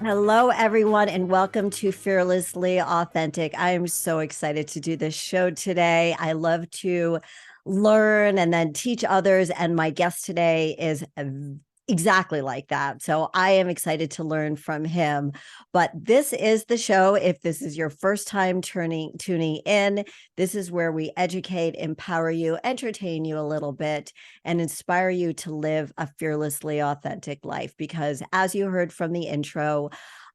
Hello, everyone, and welcome to Fearlessly Authentic. I am so excited to do this show today. I love to learn and then teach others, and my guest today is exactly like that. So I am excited to learn from him. But this is the show. If this is your first time tuning in, this is where we educate, empower you, entertain you a little bit, and inspire you to live a fearlessly authentic life. Because as you heard from the intro,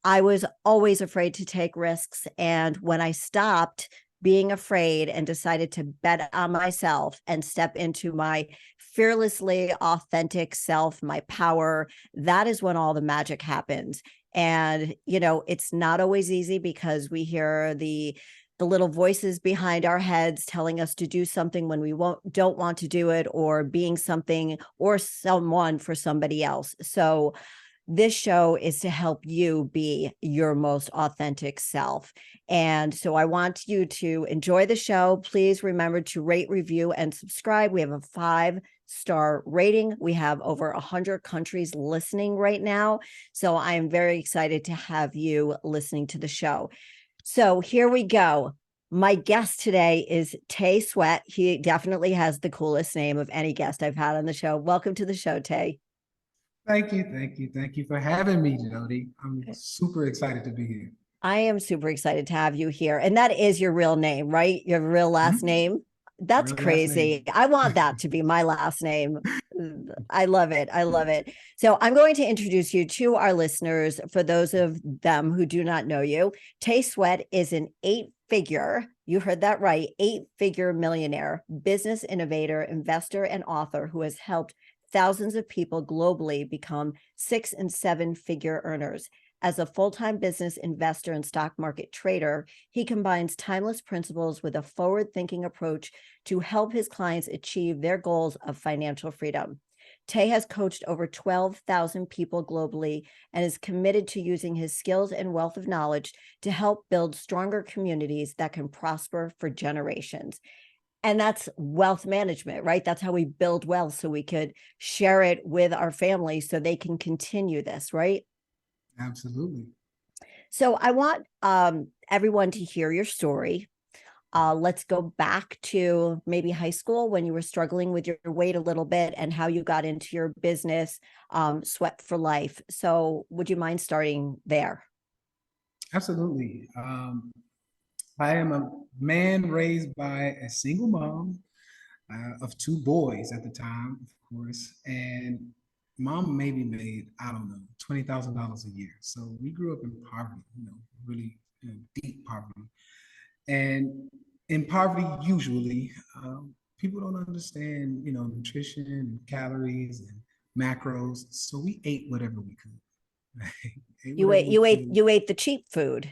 I was always afraid to take risks. And when I stopped being afraid and decided to bet on myself and step into my fearlessly authentic self, my power, that is when all the magic happens. And, it's not always easy because we hear the little voices behind our heads telling us to do something when we don't want to do it, or being something or someone for somebody else. So this show is to help you be your most authentic self. And so I want you to enjoy the show. Please remember to rate, review, and subscribe. We have a 5-star rating. We have over 100 countries listening right now. So I am very excited to have you listening to the show. So here we go. My guest today is Tay Sweat. He definitely has the coolest name of any guest I've had on the show. Welcome to the show, Tay. Thank you for having me, Jody. I'm super excited to be here. I am super excited to have you here. And that is your real name, right? Your real last Mhm. name? That's Real last crazy. name. I want that to be my last name. I love it. I love it. So I'm going to introduce you to our listeners. For those of them who do not know you, Tay Sweat is an 8-figure, you heard that right, 8-figure millionaire, business innovator, investor, and author who has helped thousands of people globally become 6- and 7-figure earners. As a full-time business investor and stock market trader, he combines timeless principles with a forward-thinking approach to help his clients achieve their goals of financial freedom. Tay has coached over 12,000 people globally and is committed to using his skills and wealth of knowledge to help build stronger communities that can prosper for generations. And that's wealth management, right? That's how we build wealth, so we could share it with our families so they can continue this, right? Absolutely. So I want everyone to hear your story. Let's go back to maybe high school when you were struggling with your weight a little bit and how you got into your business, Sweat for Life. So would you mind starting there? Absolutely. I am a man raised by a single mom of two boys at the time, of course. And mom maybe made, I don't know, $20,000 a year. So we grew up in poverty, really deep poverty. And in poverty, usually, people don't understand, nutrition and calories and macros. So we ate whatever we could. Right? Ate You whatever ate we you ate could. you ate the cheap food,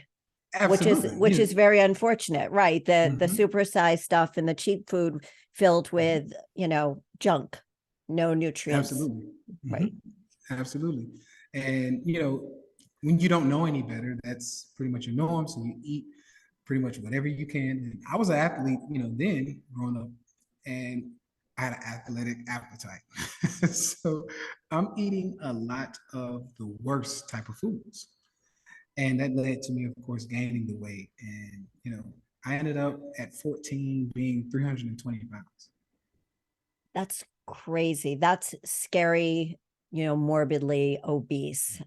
which is Absolutely. which is very unfortunate, right? The Mhm, supersized stuff and the cheap food filled mhm. with, junk, no nutrients, Absolutely. right? Mhm. Absolutely. And, when you don't know any better, that's pretty much your norm. So you eat pretty much whatever you can. And I was an athlete, then growing up, and I had an athletic appetite. So I'm eating a lot of the worst type of foods. And that led to me, of course, gaining the weight. And, I ended up at 14 being 320 pounds. That's crazy. That's scary, morbidly obese.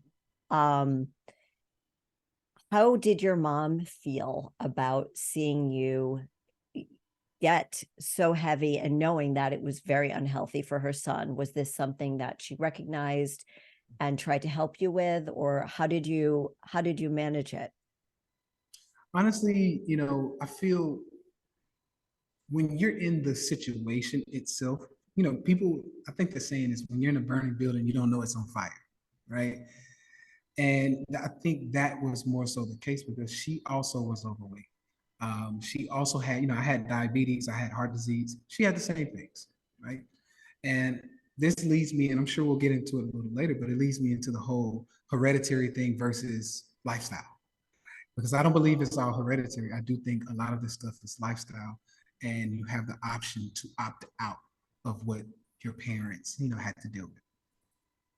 Um, how did your mom feel about seeing you get so heavy and knowing that it was very unhealthy for her son? Was this something that she recognized and tried to help you with, or how did you manage it? Honestly, I feel when you're in the situation itself, people, I think the saying is when you're in a burning building, you don't know it's on fire, right? And I think that was more so the case because she also was overweight. She also had, I had diabetes, I had heart disease. She had the same things, right? And this leads me, and I'm sure we'll get into it a little later, but it leads me into the whole hereditary thing versus lifestyle. Because I don't believe it's all hereditary. I do think a lot of this stuff is lifestyle, and you have the option to opt out of what your parents, had to deal with.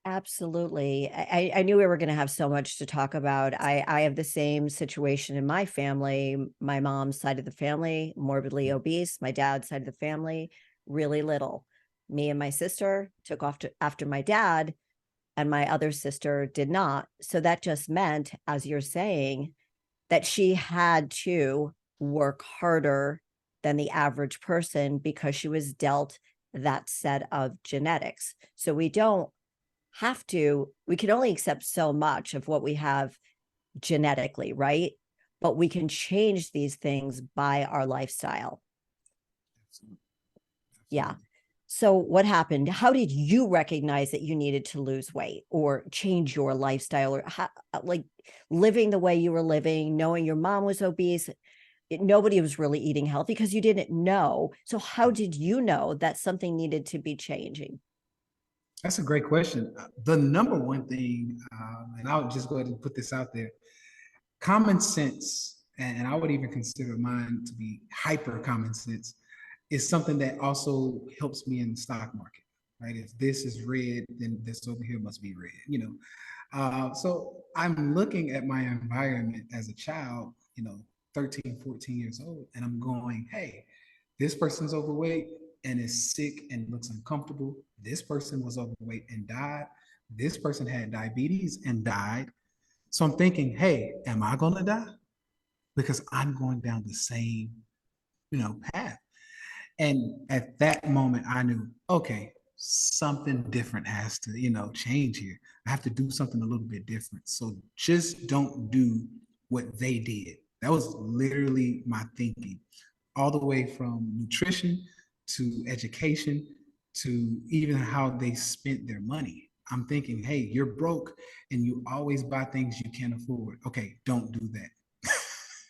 Absolutely. I knew we were going to have so much to talk about. I have the same situation in my family. My mom's side of the family, morbidly obese. My dad's side of the family, really little. Me and my sister took off after my dad, and my other sister did not. So that just meant, as you're saying, that she had to work harder than the average person because she was dealt that set of genetics. So we can only accept so much of what we have genetically, right? But we can change these things by our lifestyle. Absolutely. Yeah. Absolutely. So what happened? How did you recognize that you needed to lose weight or change your lifestyle, or like living the way you were living, knowing your mom was obese? Nobody was really eating healthy because you didn't know. So how did you know that something needed to be changing? That's a great question. The number one thing, and I'll just go ahead and put this out there, common sense, and I would even consider mine to be hyper common sense, is something that also helps me in the stock market, right? If this is red, then this over here must be red, you know. So I'm looking at my environment as a child, 13, 14 years old, and I'm going, hey, this person's overweight and is sick and looks uncomfortable. This person was overweight and died. This person had diabetes and died. So I'm thinking, hey, am I going to die? Because I'm going down the same, path. And at that moment, I knew, okay, something different has to, change here. I have to do something a little bit different. So just don't do what they did. That was literally my thinking, all the way from nutrition to education to even how they spent their money. I'm thinking, hey, you're broke and you always buy things you can't afford. Okay, don't do that.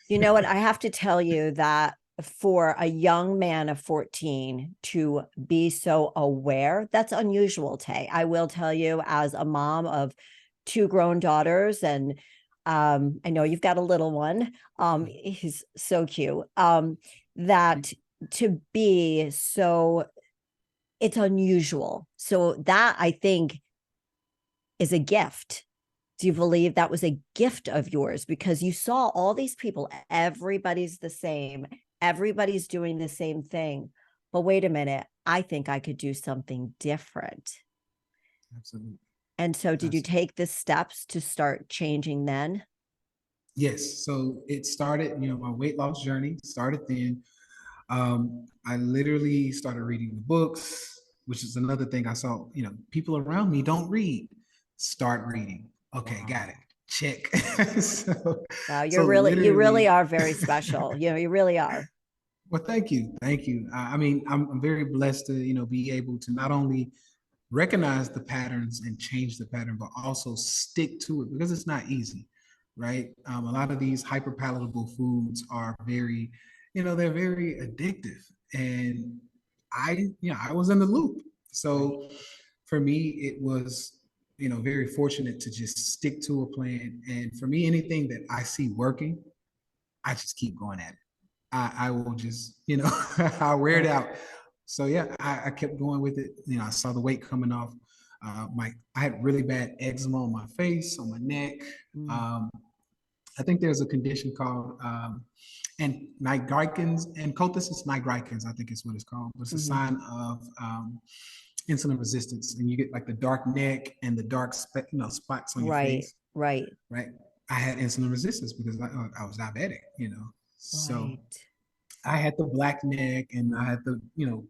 You know what? I have to tell you that for a young man of 14 to be so aware, that's unusual, Tay. I will tell you, as a mom of two grown daughters, and I know you've got a little one. He's so cute. That to be so, it's unusual. So that, I think, is a gift. Do you believe that was a gift of yours because you saw all these people, everybody's the same, everybody's doing the same thing? But wait a minute, I think I could do something different. Absolutely. And so did you Absolutely. take the steps to start changing then? Yes. So it started, my weight loss journey started then. I literally started reading the books, which is another thing I saw, people around me don't read. Start reading. Okay, got Wow. it. Check. so, Wow, so you really literally, are very special. You really are. well, thank you. Thank you. I mean, I'm very blessed to, be able to not only recognize the patterns and change the pattern, but also stick to it because it's not easy, right? A lot of these hyper palatable foods are very, they're very addictive. And I was in the loop. Right. So for me, it was, very fortunate to just stick to a plan. And for me, anything that I see working, I just keep going at it. I will just, I'll wear it Right. out. So yeah, I kept going with it. I saw the weight coming off. I had really bad eczema on my face, on my neck. Mm. Um, I think there's a condition called and nigricans and cothis nigricans. I think is what it's called. But it's a Mhm. sign of insulin resistance, and you get like the dark neck and the dark spots on your Right, face, right, right? I had insulin resistance because I was diabetic, So right. I had the black neck and I had the,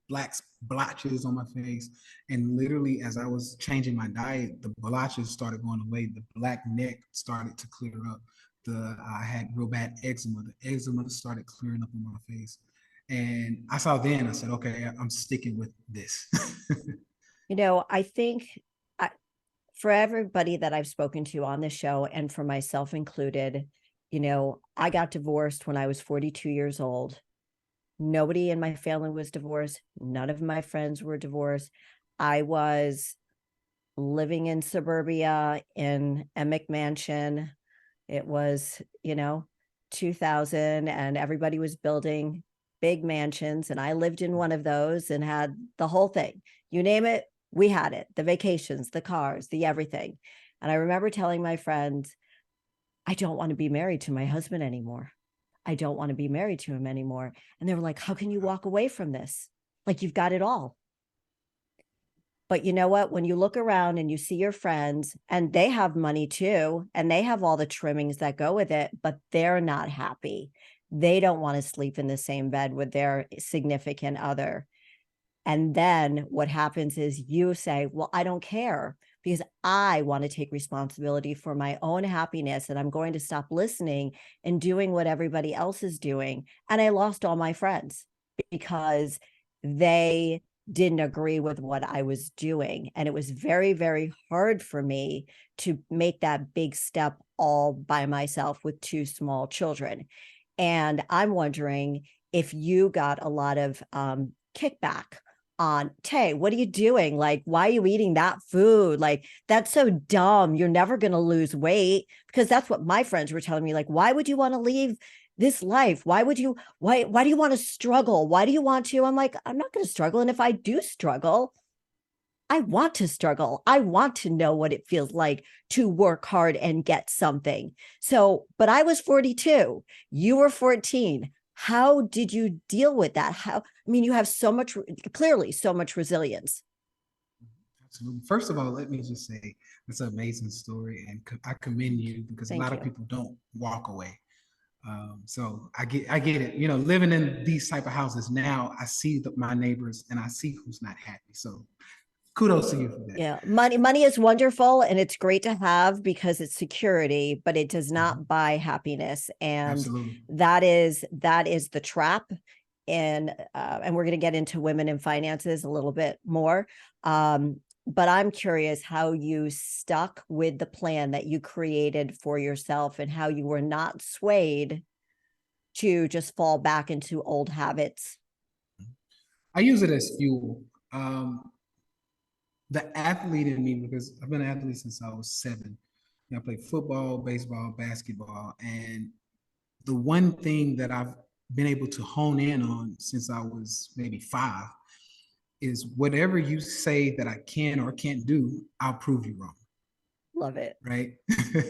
black blotches on my face. And literally, as I was changing my diet, the blotches started going away. The black neck started to clear up. I had real bad eczema. The eczema started clearing up on my face. And I said, okay, I'm sticking with this. I think I, for everybody that I've spoken to on the show, and for myself included, I got divorced when I was 42 years old. Nobody in my family was divorced. None of my friends were divorced. I was living in suburbia in a McMansion. It was, 2000, and everybody was building big mansions. And I lived in one of those and had the whole thing. You name it, We had it, the vacations, the cars, the everything. And I remember telling my friends, I don't want to be married to my husband anymore. I don't want to be married to him anymore. And they were like, how can you walk away from this? Like, you've got it all. But you know what? When you look around and you see your friends and they have money too, and they have all the trimmings that go with it, but they're not happy. They don't want to sleep in the same bed with their significant other. And then what happens is you say, well, I don't care because I want to take responsibility for my own happiness. And I'm going to stop listening and doing what everybody else is doing. And I lost all my friends because they didn't agree with what I was doing. And it was very, very hard for me to make that big step all by myself with two small children. And I'm wondering if you got a lot of kickback on, Tay, what are you doing? Like, why are you eating that food? Like, that's so dumb. You're never going to lose weight. Because that's what my friends were telling me. Like, why would you want to leave this life? Why do you want to struggle? Why do you want to? I'm like, I'm not going to struggle. And if I do struggle, I want to struggle. I want to know what it feels like to work hard and get something. So, but I was 42. You were 14. How did you deal with that? I mean, you have clearly so much resilience. Absolutely. First of all, let me just say it's an amazing story, and I commend you because a Thank lot of you. people don't walk away. So I get it. You know, living in these type of houses now, I see my neighbors and I see who's not happy. So kudos to you for that. Yeah, money is wonderful and it's great to have because it's security, but it does Mhm. not buy happiness. And Absolutely. that is the trap. And we're going to get into women in finances a little bit more. But I'm curious how you stuck with the plan that you created for yourself and how you were not swayed to just fall back into old habits. I use it as fuel. The athlete in me, because I've been an athlete since I was 7. I played football, baseball, basketball, and the one thing that I've been able to hone in on since I was maybe 5 is whatever you say that I can or can't do, I'll prove you wrong. Love it. Right.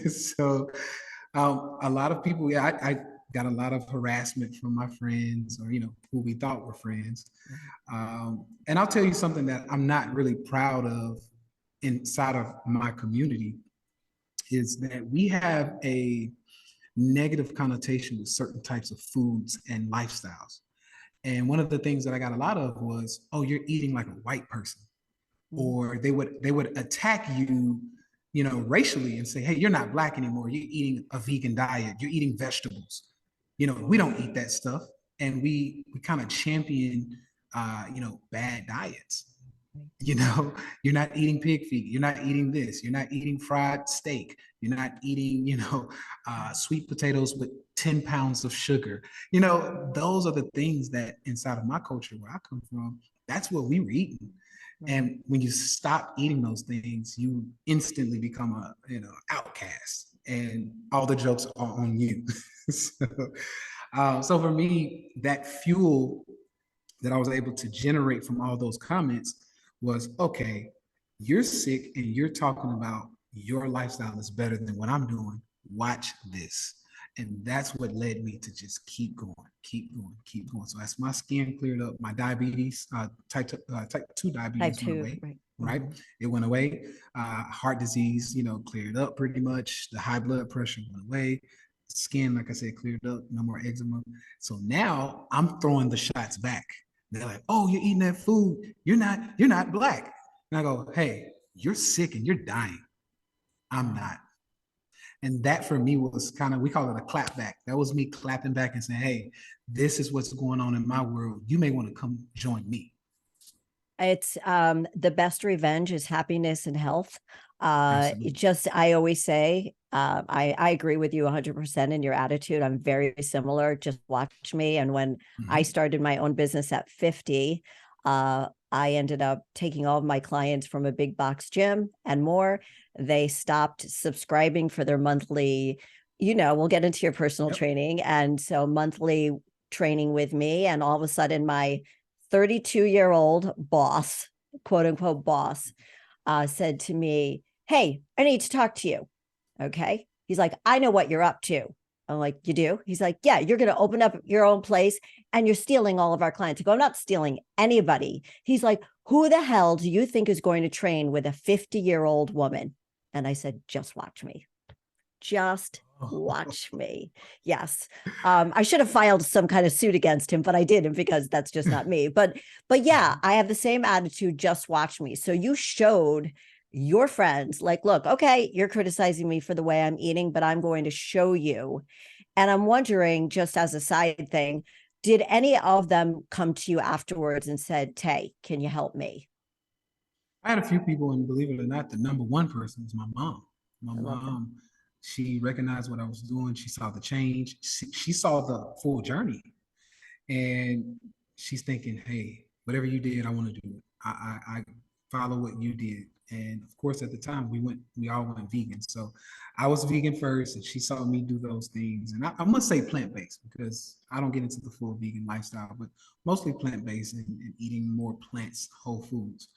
So a lot of people, yeah, I got a lot of harassment from my friends or, who we thought were friends. And I'll tell you something that I'm not really proud of inside of my community is that we have a negative connotation with certain types of foods and lifestyles. And one of the things that I got a lot of was, oh, you're eating like a white person. Mhm. Or they would attack you, racially and say, hey, you're not black anymore. You're eating a vegan diet. You're eating vegetables. We don't eat that stuff. And we kind of champion bad diets. You're not eating pig feet. You're not eating this. You're not eating fried steak. You're not eating, sweet potatoes with 10 pounds of sugar. Those are the things that inside of my culture where I come from, that's what we were eating. And when you stop eating those things, you instantly become a, outcast, and all the jokes are on you. So for me, that fuel that I was able to generate from all those comments was, okay, you're sick and you're talking about your lifestyle is better than what I'm doing. Watch this. And that's what led me to just keep going, keep going, keep going. So as my skin cleared up, my diabetes, type 2 Type diabetes went two, away, right? right? Mhm. It went away. Heart disease, cleared up pretty much. The high blood pressure went away. Skin, like I said, cleared up, no more eczema. So now I'm throwing the shots back. They're like, oh, you're eating that food. You're not black. And I go, hey, you're sick and you're dying. I'm not. And that for me was kind of, we call it a clap back. That was me clapping back and saying, hey, this is what's going on in my world. You may want to come join me. It's the best revenge is happiness and health. It Absolutely. just I always say, I agree with you 100% in your attitude. I'm very similar. Just watch me. And when I Mm-hmm. started my own business at 50, I ended up taking all of my clients from a big box gym and more. They stopped subscribing for their monthly, we'll get into your personal Yep. training. And so monthly training with me. And all of a sudden my 32-year-old boss quote unquote boss said to me, "Hey, I need to talk to you." Okay. He's like, "I know what you're up to." I'm like, "You do?" He's like, "Yeah, you're going to open up your own place and you're stealing all of our clients." I go, "I'm not stealing anybody." He's like, "Who the hell do you think is going to train with a 50-year-old woman?" And I said, "Just watch me. Just watch me." Yes. I should have filed some kind of suit against him, but I didn't because that's just not me. But yeah, I have the same attitude. Just watch me. So you showed your friends, like, look, okay, you're criticizing me for the way I'm eating, but I'm going to show you. And I'm wondering, just as a side thing, did any of them come to you afterwards and said, "Tay, can you help me?" I had a few people, and believe it or not, the number one person was my mom. My I love that. mom, she recognized what I was doing. She saw the change. She saw the full journey, and she's thinking, "Hey, whatever you did, I want to do it. I follow what you did." And of course, at the time, we all went vegan. So I was vegan first, and she saw me do those things. And I must say plant based because I don't get into the full vegan lifestyle, but mostly plant based and eating more plants, whole foods.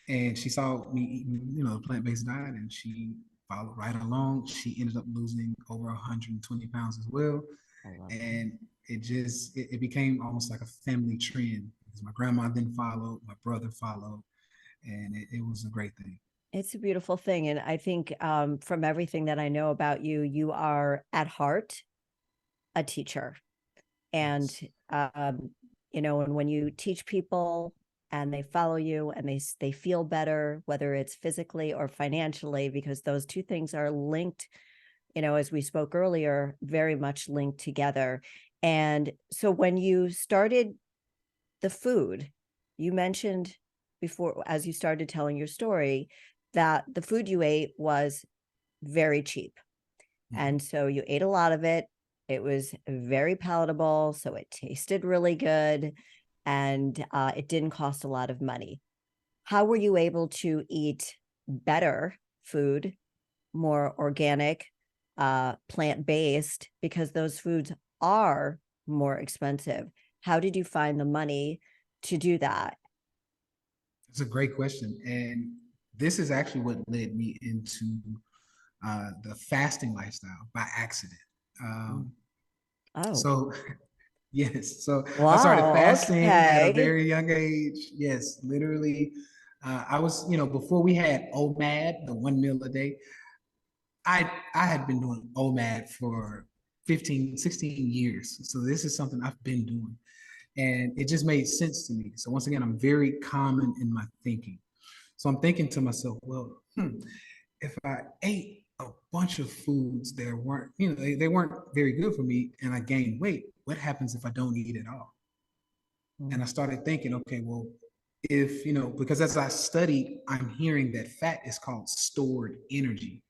And she saw me eating, a plant-based diet, and she followed right along. She ended up losing over 120 pounds as well. I love that. And it became almost like a family trend because my grandma then followed, my brother followed, and it was a great thing. It's a beautiful thing. And I think from everything that I know about you, you are at heart a teacher. And, Yes. and when you teach people and they follow you and they feel better, whether it's physically or financially, because those two things are linked, as we spoke earlier, very much linked together. And so when you started the food, you mentioned before, as you started telling your story, that the food you ate was very cheap. Mhm. And so you ate a lot of it. It was very palatable. So it tasted really good. And it didn't cost a lot of money. How were you able to eat better food, more organic, plant based? Because those foods are more expensive. How did you find the money to do that? It's a great question. And this is actually what led me into the fasting lifestyle by accident. Mm. Um, Oh, so Yes. So I started wow. fasting at a Okay. very young age. Yes, literally. I was, before we had OMAD, the 1 meal a day, I had been doing OMAD for 15, 16 years. So this is something I've been doing. And it just made sense to me. So once again, I'm very common in my thinking. So I'm thinking to myself, well, if I ate a bunch of foods that weren't, they weren't very good for me and I gained weight, what happens if I don't eat at all? And I Mm. started thinking, okay, well, if, because as I studied, I'm hearing that fat is called stored energy.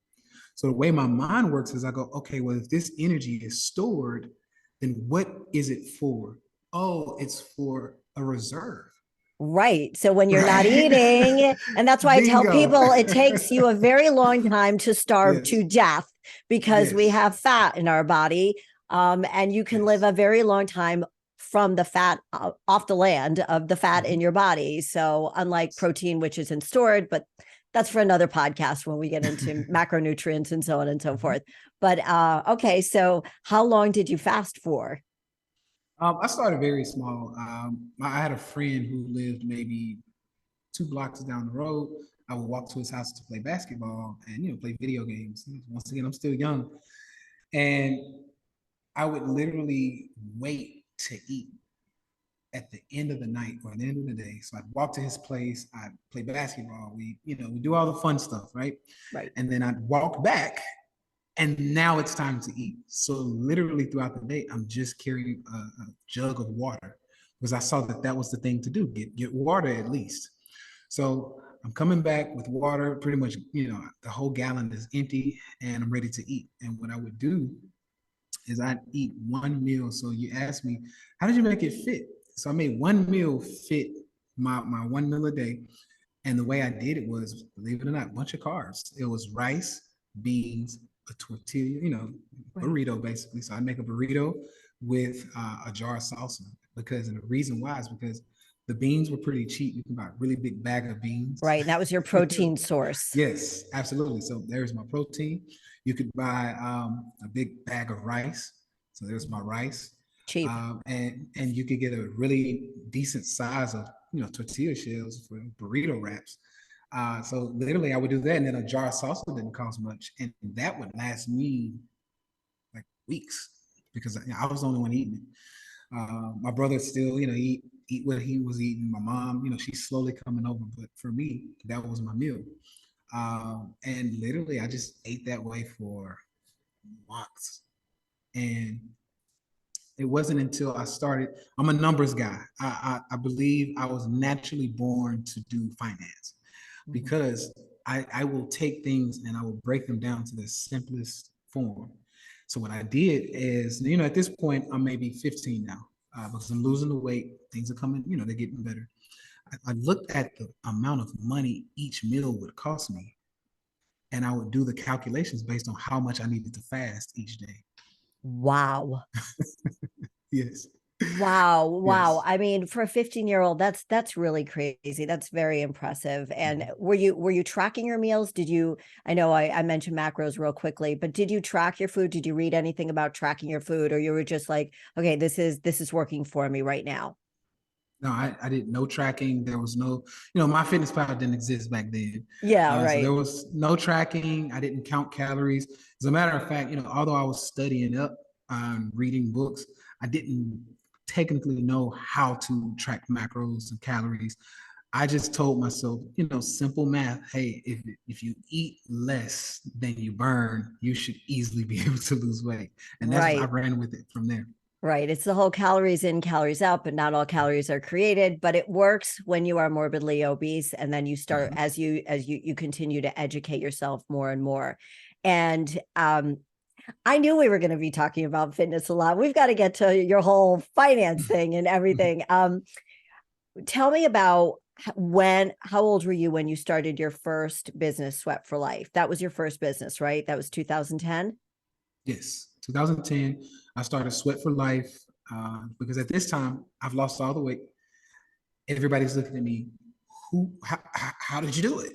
So the way my mind works is I go, okay, well, if this energy is stored, then what is it for? Oh, it's for a reserve. Right. So when you're not Right? eating, and that's why I tell Bingo. people it takes you a very long time to starve to Yes. death because we Yes. have fat in our body. And you can live Yes. a very long time from the fat off the land of the fat in Mhm. your body. So, unlike protein, which isn't stored, but that's for another podcast when we get into macronutrients and so on and so Mhm. forth. But okay. So, how long did you fast for? I started very small. I had a friend who lived maybe 2 blocks down the road. I would walk to his house to play basketball and play video games. Once again, I'm still young, and I would literally wait to eat at the end of the night or at the end of the day. So I'd walk to his place. I'd play basketball. We do all the fun stuff, right? Right. And then I'd walk back, and now it's time to eat. So literally throughout the day, I'm just carrying a jug of water because I saw that that was the thing to do. Get water at least. So I'm coming back with water. Pretty much, the whole gallon is empty, and I'm ready to eat. And what I would do is I'd eat 1 meal. So you asked me, how did you make it fit? So I made 1 meal fit my 1 meal a day. And the way I did it was, believe it or not, a bunch of carbs. It was rice, beans, a tortilla, Right. burrito basically. So I'd make a burrito with a jar of salsa because, and the reason why is because The beans were pretty cheap. You can buy a really big bag of beans. Right. And that was your protein source. Yes, absolutely. So there's my protein. You could buy a big bag of rice. So there's my rice. Cheap. And you could get a really decent size of tortilla shells for burrito wraps. So literally, I would do that, and then a jar of salsa didn't cost much, and that would last me like weeks because I was the only one eating it. My brother still, eat what he was eating. My mom, she's slowly coming over, but for me, that was my meal. And literally, I just ate that way for months, and it wasn't until I started. I'm a numbers guy. I believe I was naturally born to do finance because I will take things and I will break them down to the simplest form. So what I did is, at this point, I'm maybe 15 now because I'm losing the weight. Things are coming, they're getting better. I looked at the amount of money each meal would cost me, and I would do the calculations based on how much I needed to fast each day. Wow. Yes. Wow. Wow. Yes. I mean, for a 15-year-old, that's really crazy. That's very impressive. And were you tracking your meals? Did you, I know I mentioned macros real quickly, but did you track your food? Did you read anything about tracking your food, or you were just like, okay, this is working for me right now? No, I did no tracking. There was no, my fitness pal didn't exist back then. Yeah, So there right. was no tracking. I didn't count calories. As a matter of fact, although I was studying up on reading books, I didn't technically know how to track macros and calories. I just told myself, simple math. Hey, if you eat less than you burn, you should easily be able to lose weight. And that's I Right. ran with it from there. Right. It's the whole calories in, calories out, but not all calories are created, but it works when you are morbidly obese. And then you start, Mhm. as you continue to educate yourself more and more. And I knew we were going to be talking about fitness a lot. We've got to get to your whole finance thing and everything. Tell me about how old were you when you started your first business, Sweat for Life? That was your first business, right? That was 2010. Yes, 2010, I started Sweat for Life because at this time I've lost all the weight. Everybody's looking at me. How did you do it?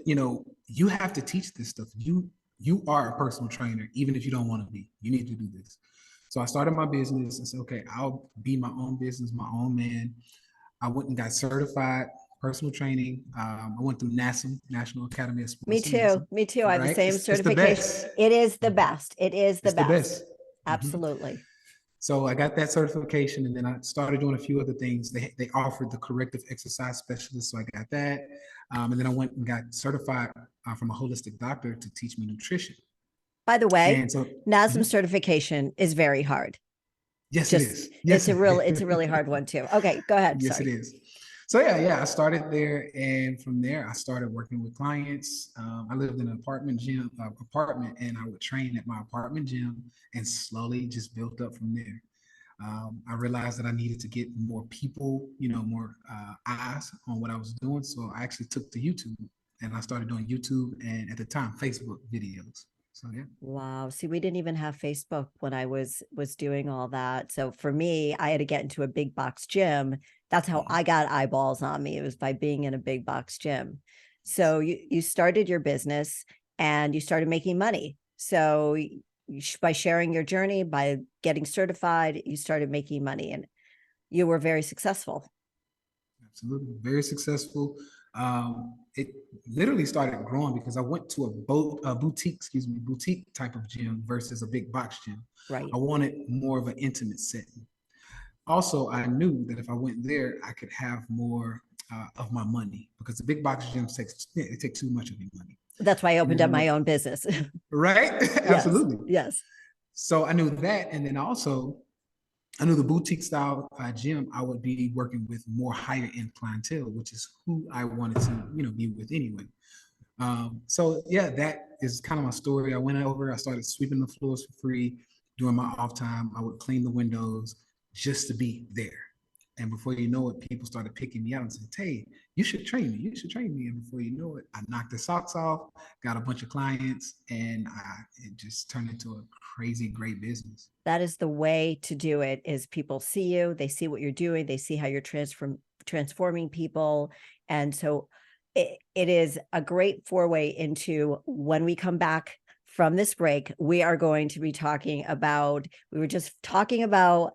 You have to teach this stuff. You are a personal trainer, even if you don't want to be. You need to do this. So I started my business and said, okay, I'll be my own business, my own man. I went and got certified personal training. I went through NASM, National Academy of Me Sports and too. Medicine. Me too. I have the Right? same It's the certification. best. It is the Mhm. best. It is the It's the best. best. Mhm. Absolutely. So I got that certification, and then I started doing a few other things. They offered the corrective exercise specialist, so I got that. And then I went and got certified from a holistic doctor to teach me nutrition. By the way, And so, NASM mhm. certification is very hard. Yes, it Just is. it's Yes, a really hard one too. Okay, go ahead. yes, it Sorry. is. So yeah, I started there, and from there, I started working with clients. I lived in an apartment, and I would train at my apartment gym, and slowly just built up from there. I realized that I needed to get more people, more eyes on what I was doing. So I actually took to YouTube, and I started doing YouTube and at the time Facebook videos. So yeah. Wow. See, we didn't even have Facebook when I was doing all that. So for me, I had to get into a big box gym. That's how Mhm. I got eyeballs on me. It was by being in a big box gym. Yes. So you started your business and you started making money. So by sharing your journey, by getting certified, you started making money and you were very successful. Absolutely. Very successful. It literally started growing because I went to a boutique, boutique type of gym versus a big box gym. I Right. wanted more of an intimate setting. Also, I knew that if I went there, I could have more of my money because the big box gyms take too much of your money. That's why I And opened then I up my went own business. right, Yes. absolutely. Yes. So I knew that, and then also I knew the boutique style gym. I would be working with more higher end clientele, which is who I wanted to be with anyway. So yeah, that is kind of my story. I went over. I started sweeping the floors for free during my off time. I would clean the windows just to be there. And before you know it, people started picking me out and saying, "Tay, you should train me. You should train me." And before you know it, I knocked the socks off, got a bunch of clients, and it just turned into a crazy great business. That is the way to do it. Is people see you, they see what you're doing, they see how you're transforming people. And so it is a great foray into when we come back from this break, we are going to be talking about, we were just talking about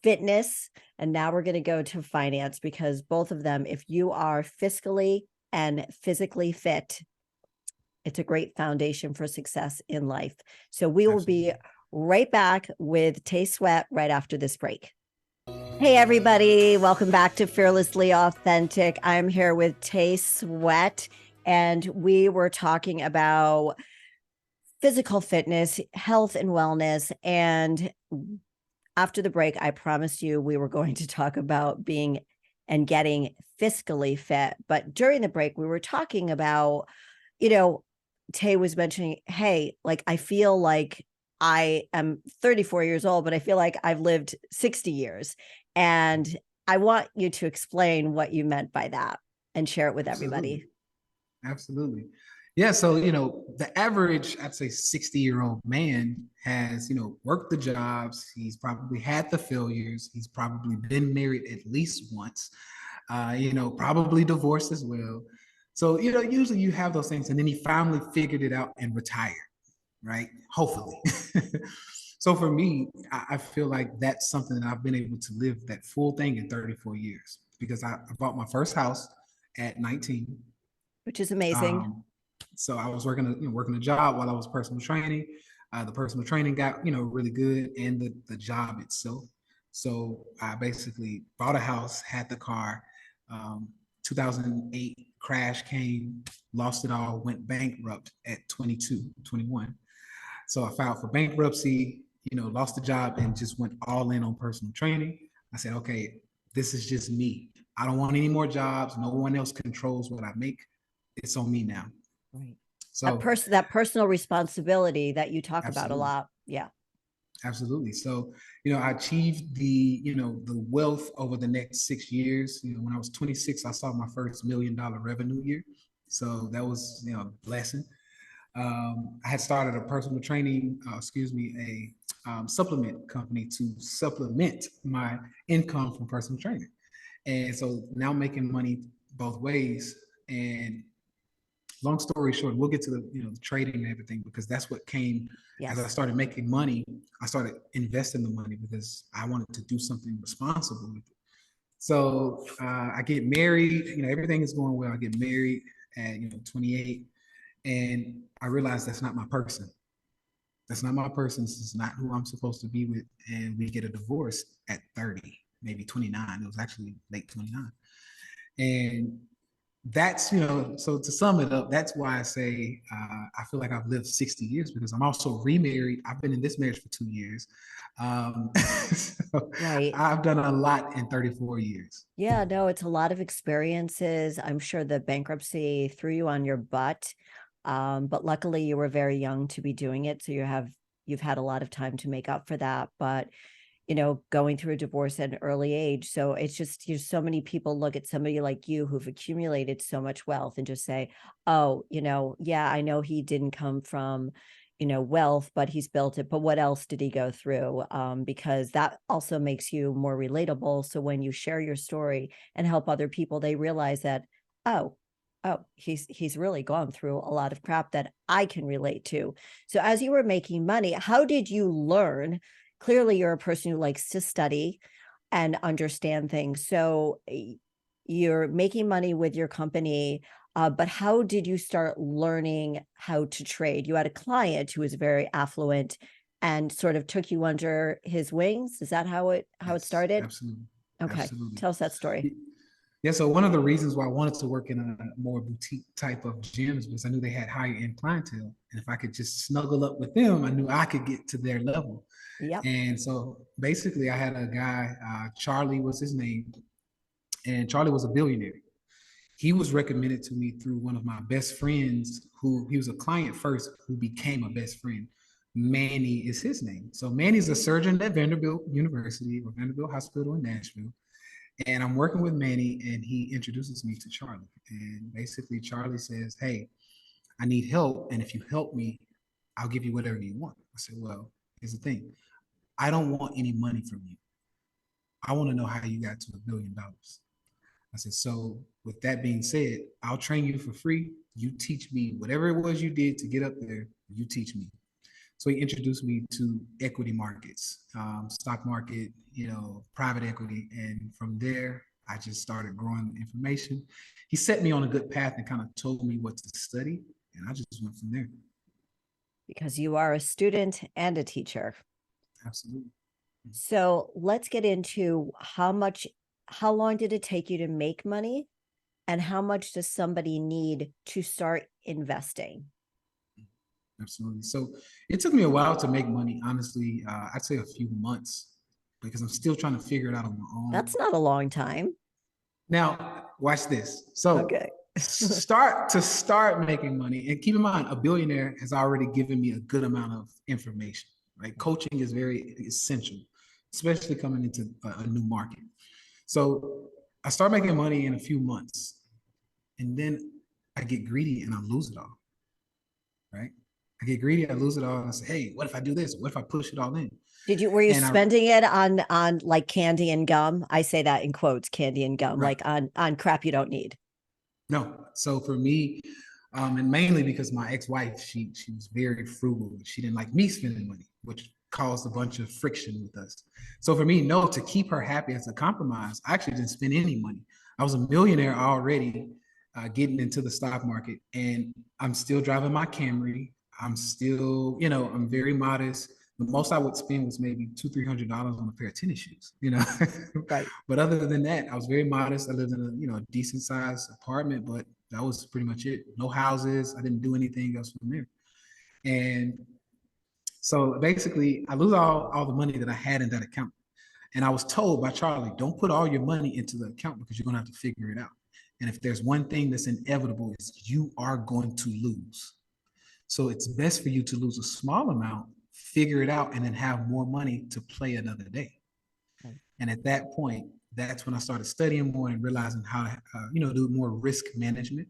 fitness, and now we're going to go to finance, because both of them, if you are fiscally and physically fit, it's a great foundation for success in life. So we will be right back with Tay Sweat right after this break. Hey, everybody. Welcome back to Fearlessly Authentic. I'm here with Tay Sweat, and we were talking about physical fitness, health, and wellness. And after the break, I promised you we were going to talk about being and getting fiscally fit. But during the break, we were talking about, Tay was mentioning, hey, like, I feel like I am 34 years old, but I feel like I've lived 60 years. And I want you to explain what you meant by that and share it with everybody. Absolutely. Yeah. So, the average, I'd say 60-year-old man has, worked the jobs. He's probably had the failures. He's probably been married at least once, probably divorced as well. So, usually you have those things, and then he finally figured it out and retired, right? Hopefully. So for me, I feel like that's something that I've been able to live that full thing in 34 years, because I bought my first house at 19. Which is amazing. So I was working a job while I was personal training. The personal training got, really good, and the job itself. So I basically bought a house, had the car. 2008 crash came, lost it all, went bankrupt at 22, 21. So I filed for bankruptcy, lost the job, and just went all in on personal training. I said, okay, this is just me. I don't want any more jobs. No one else controls what I make. It's on me now. Right. So that personal responsibility that you talk about a absolutely. lot. Yeah. Absolutely. So, I achieved the wealth over the next 6 years. When I was 26, I saw my first $1 million revenue year. So that was, a blessing. I had started a personal training, a supplement company to supplement my income from personal training. And so now making money both ways. And long story short, we'll get to the trading and everything, because that's what came. Yes. As I started making money, I started investing the money because I wanted to do something responsible with it. So I get married, everything is going well. I get married at 28, and I realized that's not my person. That's not my person. This is not who I'm supposed to be with. And we get a divorce at 30, maybe 29. It was actually late 29. And that's, so to sum it up, that's why I say I feel like I've lived 60 years, because I'm also remarried. I've been in this marriage for 2 years. So Right. I've done a lot in 34 years. Yeah, no, it's a lot of experiences. I'm sure the bankruptcy threw you on your butt. But luckily you were very young to be doing it. So you've had a lot of time to make up for that. But going through a divorce at an early age. So it's just, so many people look at somebody like you who've accumulated so much wealth and just say, oh, yeah, I know he didn't come from, wealth, but he's built it. But what else did he go through? Because that also makes you more relatable. So when you share your story and help other people, they realize that, oh, he's really gone through a lot of crap that I can relate to. So as you were making money, how did you learn? Clearly you're a person who likes to study and understand things. So you're making money with your company, but how did you start learning how to trade? You had a client who was very affluent and sort of took you under his wings. Is that how it Yes, started? absolutely. Okay. Absolutely. Tell us that story. Yeah, so one of the reasons why I wanted to work in a more boutique type of gyms was I knew they had higher end clientele. And if I could just snuggle up with them, I knew I could get to their level. Yep. And so basically, I had a guy, Charlie was his name, and Charlie was a billionaire. He was recommended to me through one of my best friends, who he was a client first, who became a best friend. Manny is his name. So Manny's a surgeon at Vanderbilt University or Vanderbilt Hospital in Nashville. And I'm working with Manny, and he introduces me to Charlie. And basically, Charlie says, hey, I need help. And if you help me, I'll give you whatever you want. I said, well, here's the thing. I don't want any money from you. I want to know how you got to $1 billion. I said, so with that being said, I'll train you for free. You teach me whatever it was you did to get up there, you teach me. So he introduced me to equity markets, stock market, private equity. And from there, I just started growing the information. He set me on a good path and kind of told me what to study. And I just went from there. Because you are a student and a teacher. Absolutely. So let's get into how long did it take you to make money? And how much does somebody need to start investing? Absolutely. So it took me a while to make money. Honestly, I'd say a few months because I'm still trying to figure it out on my own. That's not a long time. Now, watch this. So Okay. start making money, and keep in mind, a billionaire has already given me a good amount of information. Right, coaching is very essential, especially coming into a new market. So I start making money in a few months, and then I get greedy and I lose it all. Right, I get greedy, I lose it all, and I say, "Hey, what if I do this? What if I push it all in?" Were you And I spending it on like candy and gum? I say that in quotes, candy and gum, right, like on crap you don't need. no. So for me, and mainly because my ex-wife, she was very frugal. She didn't like me spending money, which caused a bunch of friction with us. So for me, no, to keep her happy as a compromise, I actually didn't spend any money. I was a millionaire already, getting into the stock market, and I'm still driving my Camry. I'm still, I'm very modest. The most I would spend was maybe $200-300 on a pair of tennis shoes. Right. But other than that, I was very modest. I lived in a decent sized apartment, but that was pretty much it. No houses. I didn't do anything else from there. And so basically, I lose all the money that I had in that account. And I was told by Charlie, don't put all your money into the account because you're going to have to figure it out. And if there's one thing that's inevitable, is you are going to lose. So it's best for you to lose a small amount, figure it out, and then have more money to play another day. And at that point, that's when I started studying more and realizing how to, do more risk management.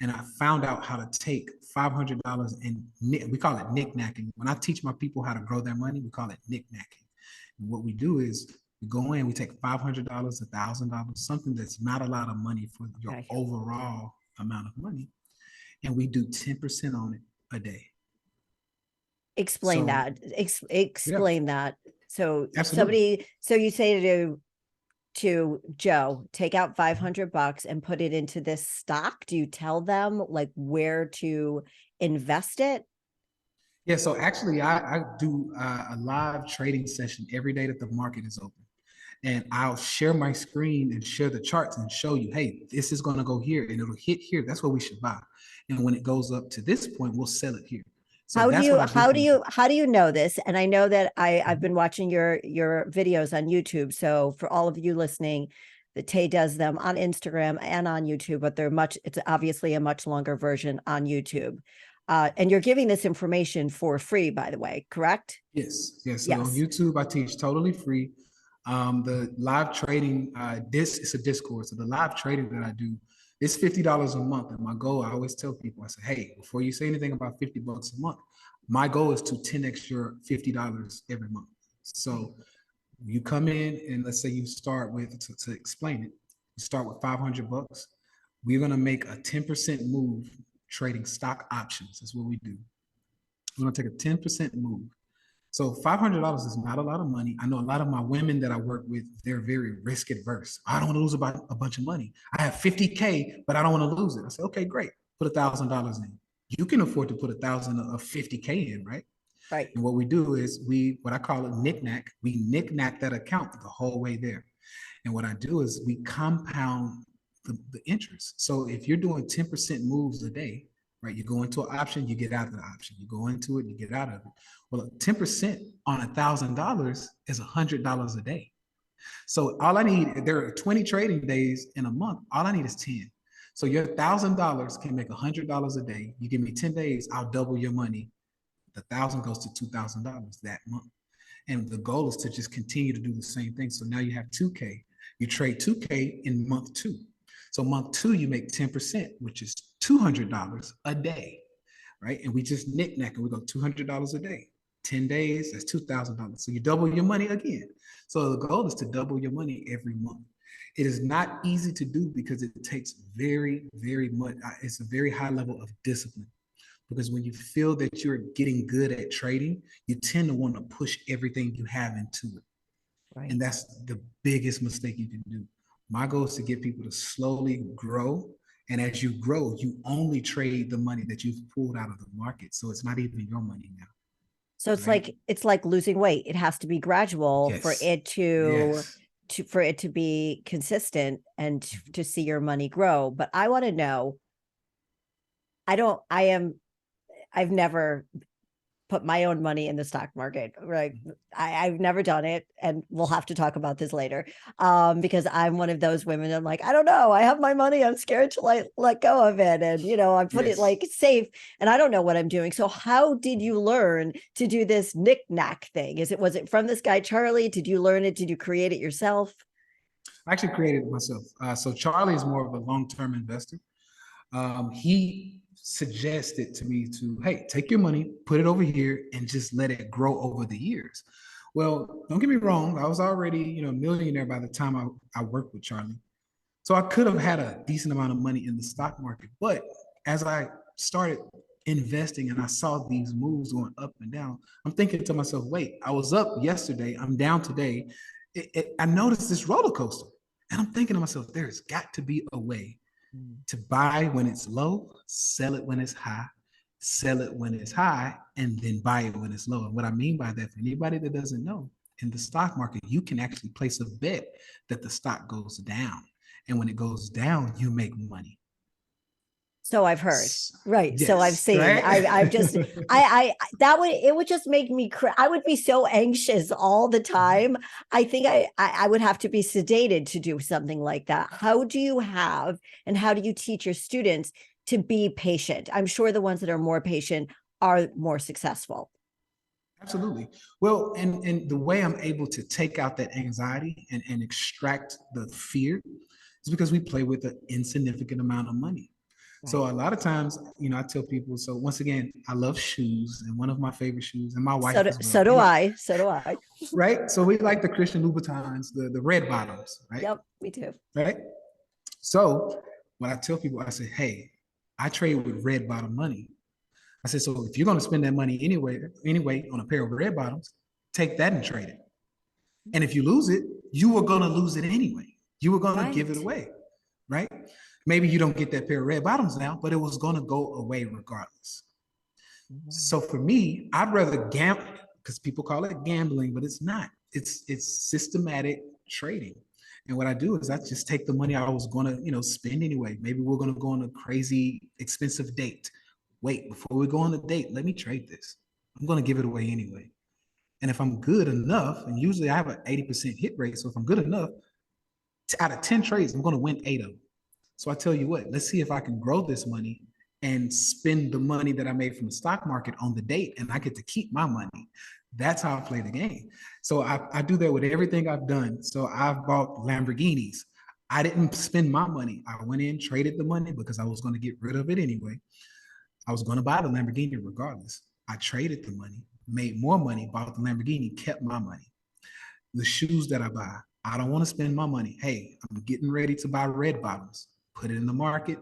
And I found out how to take $500 and we call it knickknacking. When I teach my people how to grow their money, we call it knickknacking. And what we do is we go in, we take $500, $1,000, something that's not a lot of money for your Okay. overall amount of money, and we do 10% on it a day. Explain So that. yeah, Explain that. So absolutely. you say to Joe, take out $500 and put it into this stock. Do you tell them like where to invest it? Yeah, so actually, I do a live trading session every day that the market is open. And I'll share my screen and share the charts and show you, hey, this is going to go here and it'll hit here. That's what we should buy. And when it goes up to this point, we'll sell it here. So that's what I do. How do you know this? And I know that I've been watching your videos on YouTube. So for all of you listening, the Tay does them on Instagram and on YouTube, but it's obviously a much longer version on YouTube. And you're giving this information for free, by the way, correct? Yes, yes. So on Yes. YouTube, I teach totally free. The live trading, this is a Discord. So the live trading that I do, it's $50 a month. And my goal, I always tell people, I say, hey, before you say anything about $50 a month, my goal is to 10x your $50 every month. So you come in and let's say you start with, to explain it, you start with $500. We're going to make a 10% move trading stock options. That's what we do. We're going to take a 10% move. So $500 is not a lot of money. I know a lot of my women that I work with, they're very risk adverse. I don't want to lose about a bunch of money. I have 50K, but I don't want to lose it. I say, okay, great. Put $1,000 in. You can afford to put 1,000 of 50K in, right? Right. And what we do is what I call it knick-knack. We knick-knack that account the whole way there. And what I do is we compound the interest. So if you're doing 10% moves a day, right? You go into an option, you get out of the option. You go into it, you get out of it. Well, 10% on $1,000 is $100 a day. So all I need, there are 20 trading days in a month. All I need is 10. So your $1,000 can make $100 a day. You give me 10 days, I'll double your money. The 1,000 goes to $2,000 that month. And the goal is to just continue to do the same thing. So now you have 2K. You trade 2K in month two. So month two, you make 10%, which is $200 a day, right? And we just knick-knack and we go $200 a day. 10 days, that's $2,000. So you double your money again. So the goal is to double your money every month. It is not easy to do because it takes very, very much. It's a very high level of discipline. Because when you feel that you're getting good at trading, you tend to want to push everything you have into it. And Right. that's the biggest mistake you can do. My goal is to get people to slowly grow. And as you grow, you only trade the money that you've pulled out of the market. So it's not even your money now. So Right? it's like losing weight. It has to be gradual for Yes. it Yes. to for it to be consistent and to see your money grow. But I want to know, I don't I am I've never put my own money in the stock market, right? I've never done it, and we'll have to talk about this later. Because I'm one of those women. I'm like, I don't know. I have my money. I'm scared to like let go of it, and I put it Yes. like safe, and I don't know what I'm doing. So, how did you learn to do this knick-knack thing? Was it from this guy Charlie? Did you learn it? Did you create it yourself? I actually created it myself. So Charlie is more of a long-term investor. He suggested to me to, hey, take your money, put it over here, and just let it grow over the years. Well, don't get me wrong. I was already, a millionaire by the time I worked with Charlie. So I could have had a decent amount of money in the stock market. But as I started investing and I saw these moves going up and down, I'm thinking to myself, wait, I was up yesterday, I'm down today. I noticed this roller coaster. And I'm thinking to myself, there's got to be a way to buy when it's low, sell it when it's high, sell it when it's high, and then buy it when it's low. And what I mean by that, for anybody that doesn't know, in the stock market, you can actually place a bet that the stock goes down. And when it goes down, you make money. So I've heard. Right. So I've Yes, seen. right? I've just that would it would just make me I would be so anxious all the time. I think I would have to be sedated to do something like that. How do you have and how do you teach your students to be patient? I'm sure the ones that are more patient are more successful. Absolutely. Well, and the way I'm able to take out that anxiety and extract the fear is because we play with an insignificant amount of money. So Right. a lot of times, I tell people, so once again, I love shoes and one of my favorite shoes and my wife as well. So do I. So do I. Right? So we like the Christian Louboutins, the red bottoms, right? Yep, me too. Right? So when I tell people, I say, hey, I trade with red bottom money. I said, so if you're going to spend that money anyway on a pair of red bottoms, take that and trade it. And if you lose it, you were going to lose it anyway. You were going to give it Right. away, right? Maybe you don't get that pair of red bottoms now, but it was going to go away regardless. So for me, I'd rather gamble because people call it gambling, but it's not. It's systematic trading. And what I do is I just take the money I was going to, spend anyway. Maybe we're going to go on a crazy expensive date. Wait, before we go on the date, let me trade this. I'm going to give it away anyway. And if I'm good enough, and usually I have an 80% hit rate, so if I'm good enough, out of 10 trades, I'm going to win 8 of them. So I tell you what, let's see if I can grow this money and spend the money that I made from the stock market on the date, and I get to keep my money. That's how I play the game. So I do that with everything I've done. So I've bought Lamborghinis. I didn't spend my money. I went in, traded the money because I was going to get rid of it anyway. I was going to buy the Lamborghini regardless. I traded the money, made more money, bought the Lamborghini, kept my money. The shoes that I buy, I don't want to spend my money. Hey, I'm getting ready to buy red bottoms. Put it in the market,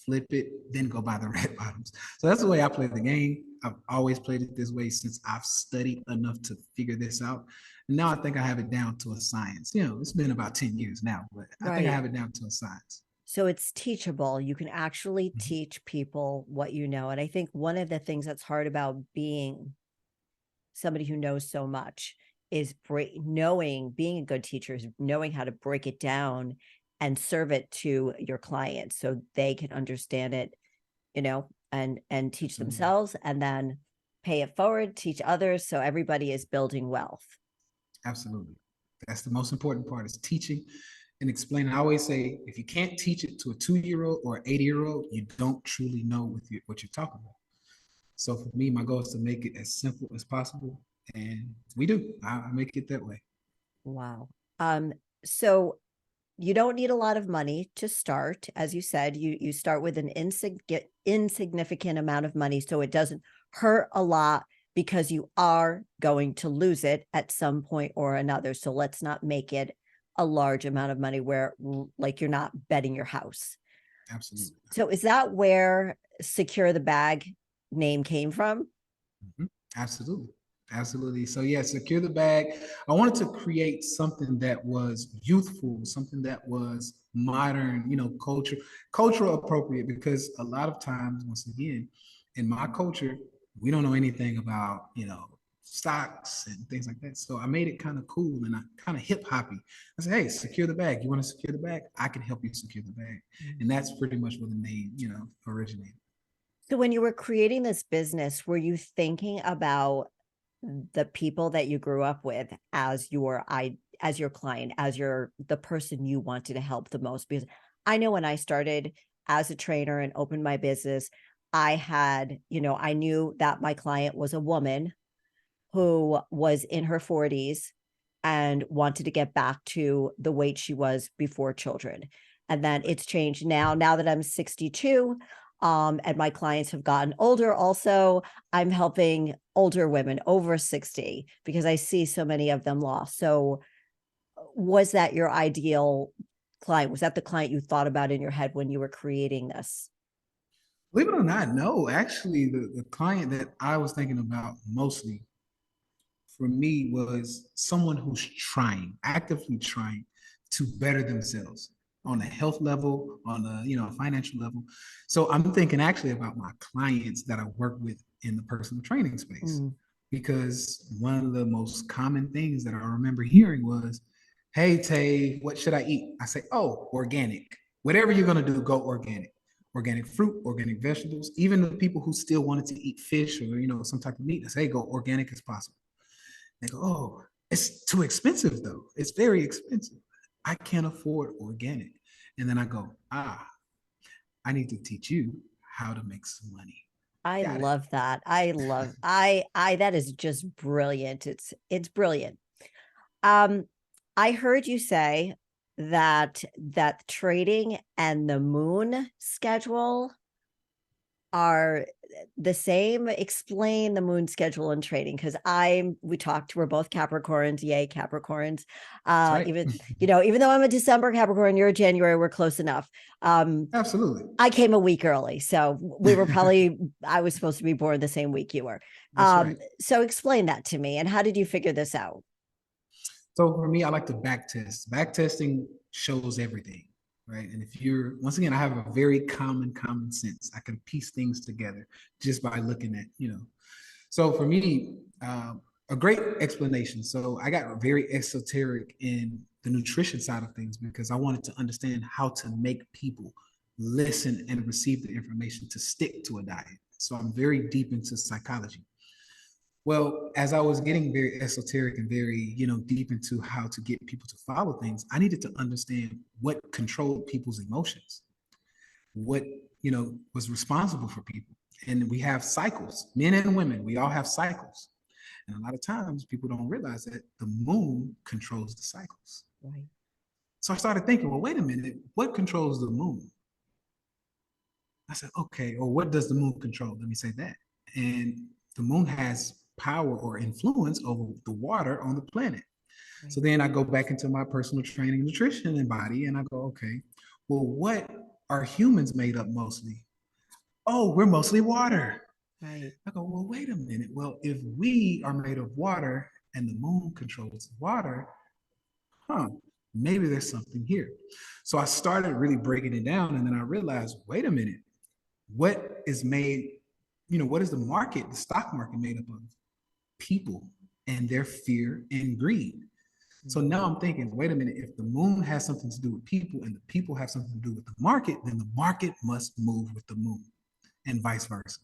flip it, then go buy the red bottoms. So that's the way I play the game. I've always played it this way since I've studied enough to figure this out. And now I think I have it down to a science. It's been about 10 years now, but I think I Right. have it down to a science. So it's teachable. You can actually Mhm. teach people what you know. And I think one of the things that's hard about being somebody who knows so much is being a good teacher is knowing how to break it down and serve it to your clients so they can understand it, and teach Absolutely. themselves and then pay it forward, teach others. So everybody is building wealth. Absolutely. That's the most important part is teaching and explaining. I always say, if you can't teach it to a 2-year-old or an 80-year-old, you don't truly know what you're talking about. So for me, my goal is to make it as simple as possible. And we do. I make it that way. Wow. So you don't need a lot of money to start. As you said, you start with an insignificant amount of money, so it doesn't hurt a lot because you are going to lose it at some point or another. So let's not make it a large amount of money where like you're not betting your house. Absolutely. So is that where Secure the Bag name came from? Mhm. Absolutely. Absolutely. So yeah, secure the bag. I wanted to create something that was youthful, something that was modern, cultural appropriate, because a lot of times, once again, in my culture, we don't know anything about, stocks and things like that. So I made it kind of cool and I kind of hip hoppy. I said, hey, secure the bag. You want to secure the bag? I can help you secure the bag. And that's pretty much where the name, originated. So when you were creating this business, were you thinking about the people that you grew up with as your client, as the person you wanted to help the most? Because I know when I started as a trainer and opened my business, I had, I knew that my client was a woman who was in her 40s and wanted to get back to the weight she was before children. And then it's changed now that I'm 62, and my clients have gotten older. Also, I'm helping older women over 60 because I see so many of them lost. So was that your ideal client? Was that the client you thought about in your head when you were creating this? Believe it or not, no. Actually, the client that I was thinking about mostly for me was someone who's trying, actively trying to better themselves on a health level, on a financial level. So I'm thinking actually about my clients that I work with in the personal training space. Mm. Because one of the most common things that I remember hearing was, hey Tay, what should I eat? I say, oh, organic. Whatever you're gonna do, go organic. Organic fruit, organic vegetables, even the people who still wanted to eat fish or some type of meat, I say, hey, go organic as possible. They go, oh, it's too expensive though. It's very expensive. I can't afford organic. And then I go, I need to teach you how to make some money. I Got it. love that. That is just brilliant. It's brilliant. Um, I heard you say that trading and the moon schedule are the same. Explain the moon schedule and trading, because we're both Capricorns, yay Capricorns. That's right. Even though I'm a December Capricorn, you're a January, we're close enough. Absolutely. I came a week early, so we were probably I was supposed to be born the same week you were. That's right. So explain that to me, and how did you figure this out? So for me, I like to back test. Back testing shows everything, right? And if you're, once again, I have a very common sense. I can piece things together just by looking at, So for me, a great explanation. So I got very esoteric in the nutrition side of things because I wanted to understand how to make people listen and receive the information to stick to a diet. So I'm very deep into psychology. Well, as I was getting very esoteric and very, deep into how to get people to follow things, I needed to understand what controlled people's emotions, what, was responsible for people. And we have cycles, men and women, we all have cycles. And a lot of times people don't realize that the moon controls the cycles. Right. So I started thinking, well, wait a minute, what controls the moon? I said, okay, or what does the moon control? Let me say that. And the moon has power or influence over the water on the planet. Right. So then I go back into my personal training, nutrition, and body, and I go, okay, well, what are humans made up mostly? Oh, we're mostly water. Right. I go, well, wait a minute. Well, if we are made of water and the moon controls water, huh, maybe there's something here. So I started really breaking it down, and then I realized, wait a minute, what is made, what is the market, the stock market made up of? People and their fear and greed. So now I'm thinking, wait a minute, if the moon has something to do with people and the people have something to do with the market, then the market must move with the moon and vice versa.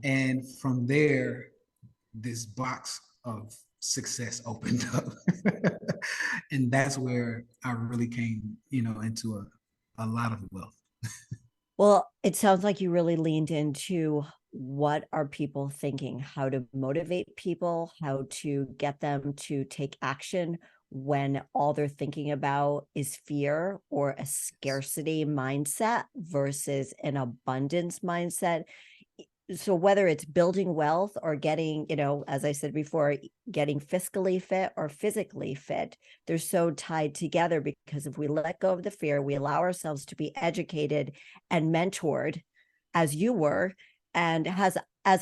And from there, this box of success opened up. And that's where I really came, into a lot of wealth. Well, it sounds like you really leaned into what are people thinking, how to motivate people, how to get them to take action when all they're thinking about is fear or a scarcity mindset versus an abundance mindset. so whether it's building wealth or getting, as I said before, getting fiscally fit or physically fit, they're so tied together, because if we let go of the fear, we allow ourselves to be educated and mentored as you were, and as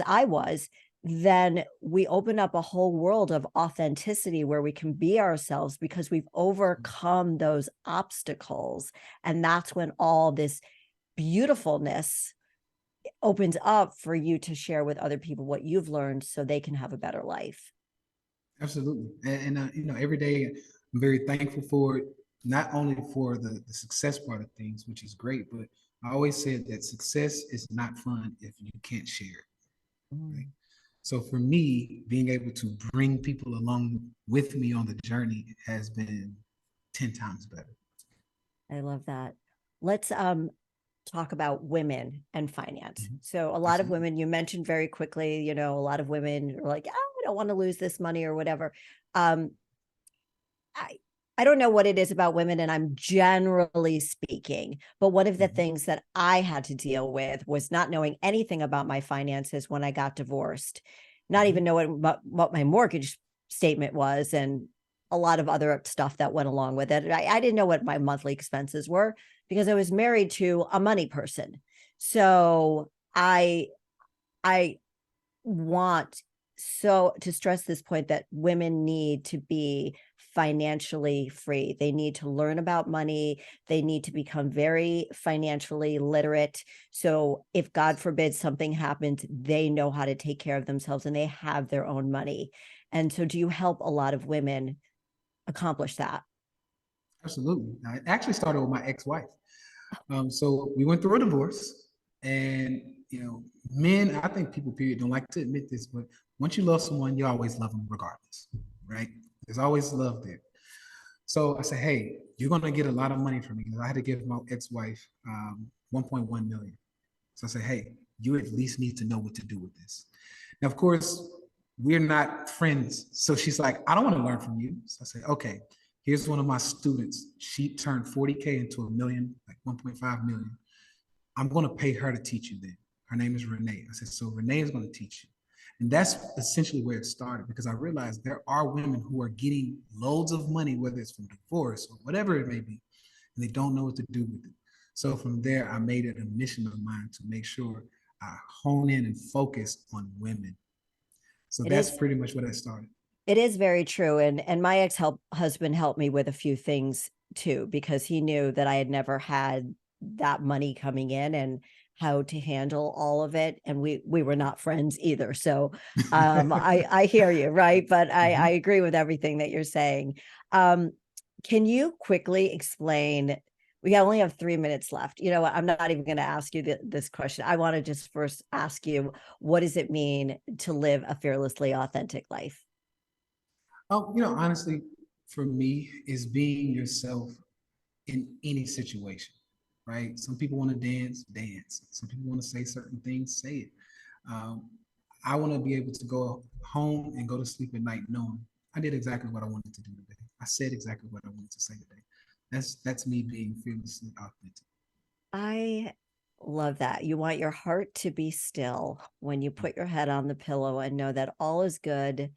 I was, then we open up a whole world of authenticity where we can be ourselves because we've overcome those obstacles. And that's when all this beautifulness opens up for you to share with other people what you've learned so they can have a better life. Absolutely. Every day I'm very thankful for it, not only for the success part of things, which is great, but I always said that success is not fun if you can't share it. Right. So for me, being able to bring people along with me on the journey has been 10 times better. I love that. Let's talk about women and finance. Mm-hmm. So a lot of Absolutely. women, you mentioned very quickly, a lot of women are like, oh, I don't want to lose this money or whatever. Um, I I don't know what it is about women, and I'm generally speaking, but one of the Mm-hmm. things that I had to deal with was not knowing anything about my finances when I got divorced, not Mm-hmm. even knowing what my mortgage statement was, and a lot of other stuff that went along with it. I didn't know what my monthly expenses were because I was married to a money person. So I want so to stress this point that women need to be financially free. They need to learn about money. They need to become very financially literate. So if God forbid something happens, they know how to take care of themselves and they have their own money. And so do you help a lot of women accomplish that? Absolutely. I actually started with my ex-wife. So we went through a divorce, and men. I think people, period, don't like to admit this, but once you love someone, you always love them regardless, right? There's always love there. So I said, hey, you're gonna get a lot of money from me. I had to give my ex-wife 1.1 million. So I said, hey, you at least need to know what to do with this. Now, of course, we're not friends. So she's like, I don't want to learn from you. So I said, okay, here's one of my students. She turned 40K into a million, like 1.5 million. I'm going to pay her to teach you then. Her name is Renee. I said, so Renee is going to teach you. And that's essentially where it started, because I realized there are women who are getting loads of money, whether it's from divorce or whatever it may be, and they don't know what to do with it. So from there, I made it a mission of mine to make sure I hone in and focus on women. So It that's is pretty much what I started. It is very true. And my ex-husband helped me with a few things too, because he knew that I had never had that money coming in and how to handle all of it. And we were not friends either. So I hear you, right? But I Mhm. agree with everything that you're saying. Um, can you quickly explain? We only have 3 minutes left. You know what? I'm not even going to ask you this question. I want to just first ask you, what does it mean to live a fearlessly authentic life? Honestly, for me, is being yourself in any situation, right? Some people want to dance, dance. Some people want to say certain things, say it. Um, I want to be able to go home and go to sleep at night knowing I did exactly what I wanted to do today. I said exactly what I wanted to say today. That's me being fearlessly authentic. I love that. You want your heart to be still when you put your head on the pillow and know that all is good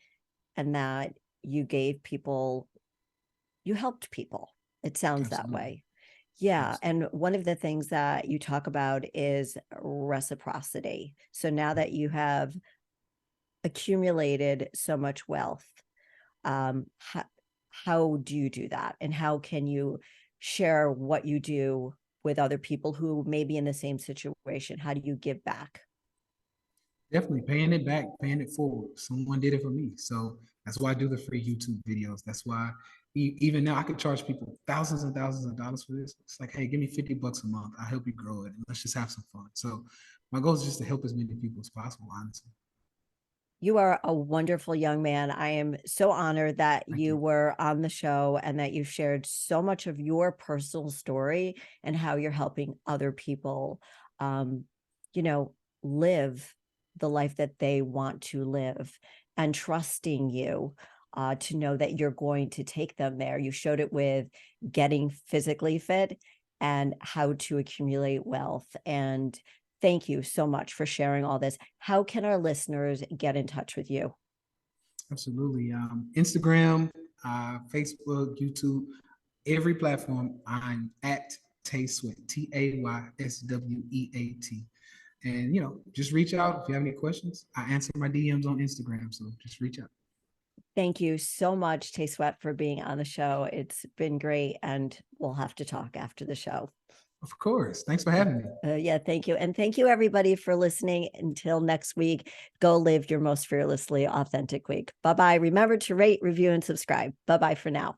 and that you gave people, you helped people. It sounds that Absolutely. way. Yeah. Yes. And one of the things that you talk about is reciprocity. So now that you have accumulated so much wealth, um, how, how do you do that? And how can you share what you do with other people who may be in the same situation? How do you give back? Definitely paying it back, paying it forward. Someone did it for me. So that's why I do the free YouTube videos. That's why even now I could charge people thousands and thousands of dollars for this. It's like, hey, give me $50 a month. I'll help you grow it. And let's just have some fun. So my goal is just to help as many people as possible, honestly. You are a wonderful young man. I am so honored that Thank you you. were on the show and that you shared so much of your personal story and how you're helping other people, um, you know, live the life that they want to live, and trusting you to know that you're going to take them there. You showed it with getting physically fit and how to accumulate wealth and Thank you so much for sharing all this. How can our listeners get in touch with you? Absolutely. Instagram, Facebook, YouTube, every platform. I'm at Tay Sweat, TAYSWEAT. And just reach out if you have any questions. I answer my DMs on Instagram, so just reach out. Thank you so much, Tay Sweat, for being on the show. It's been great, and we'll have to talk after the show. Of course. Thanks for having me. Yeah, thank you. And thank you, everybody, for listening. Until next week, go live your most fearlessly authentic week. Bye bye. Remember to rate, review, and subscribe. Bye bye for now.